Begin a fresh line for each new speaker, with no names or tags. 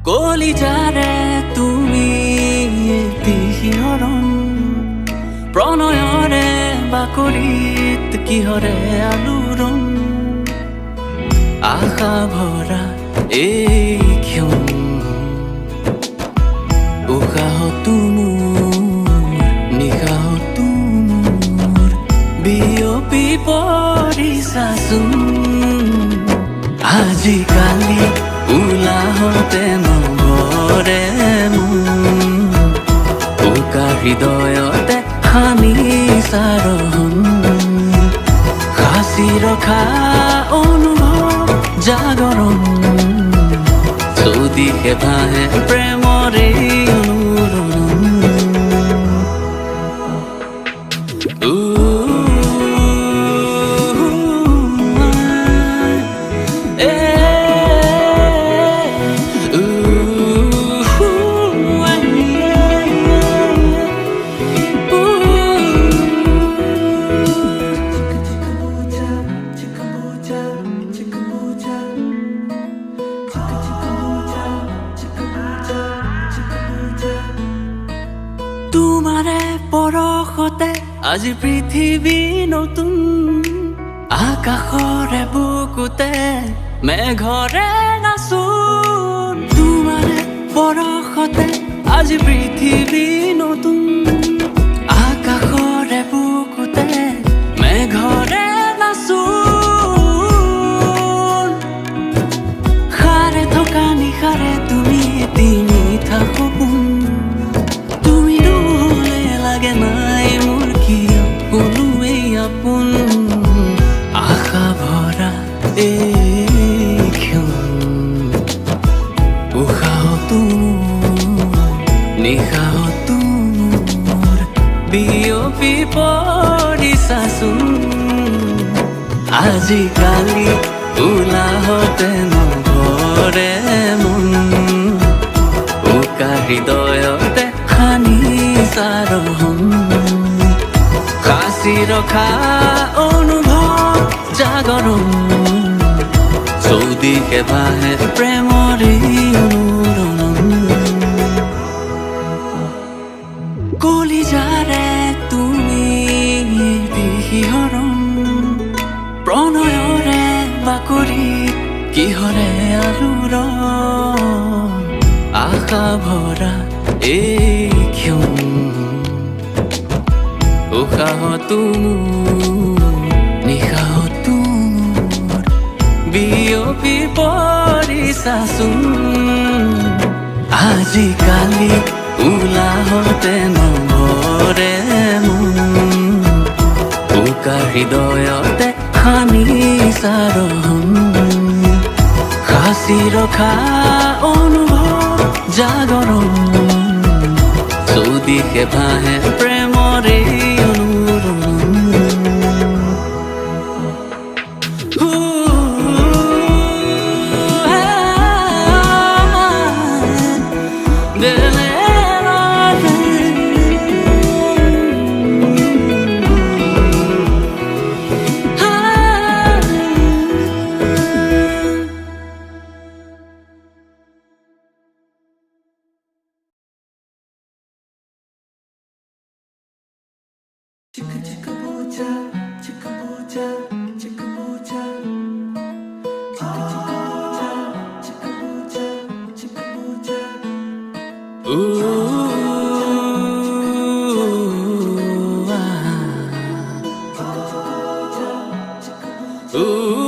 কলিজাৰে তুমি তিহিহৰণ প্ৰণয়ৰে বাকৰিত কিহৰে আলোড়ন আশা ভৰা এই ক্ষণ উশাহতো মোৰ নিশাহতো মোৰ বিয়পি পৰিছাচোন আজিকালি উলাহতে নভৰে মন উকা হৃদয়তে হানি চাৰহন সাঁচি ৰখা অনুভৱ জাগৰণ চৌদিশে ভাহে প্ৰেমৰে অনুৰণন তোমাৰে পৰশতে আজি পৃথিৱী নতুন আকাশৰে বুকুতে মেঘৰে নাচোন তোমাৰে পৰশতে আজি পৃথিৱী নতুন আকাশৰে বুকুতে মেঘৰে নাচোন সাৰে থকা নিশাৰে তুমি তিনিটা সপোন লাগে নাই মোৰ কিয় কোনোৱেই আপোন আশা ভৰা এই ক্ষণ উশাহতো নিশাহতো মোৰ বিয়পি পৰিছাচোন আজিকালি উলাহতে নভৰে মন উকা হৃদয়তে হানি চাৰহন সাঁচি ৰখা অনুভৱ জাগৰণ চৌদিশে ভাহে প্ৰেমৰে অনুৰণন কলিজাৰে তুমি তিহিহৰণ প্ৰণয়ৰে বাকৰিত কিহৰে আলোড়ন আশা ভৰা এই ক্ষণ উশাহতো নিশাহতো বিয়পি পৰিছাচোন আজিকালি উলাহতে নভৰে মন উকা হৃদয়তে হানি চাৰহন সাঁচি ৰখা অনুভৱ জাগৰণ চৌদিশে ভাহে প্ৰেমৰে অনুৰণন Ooh.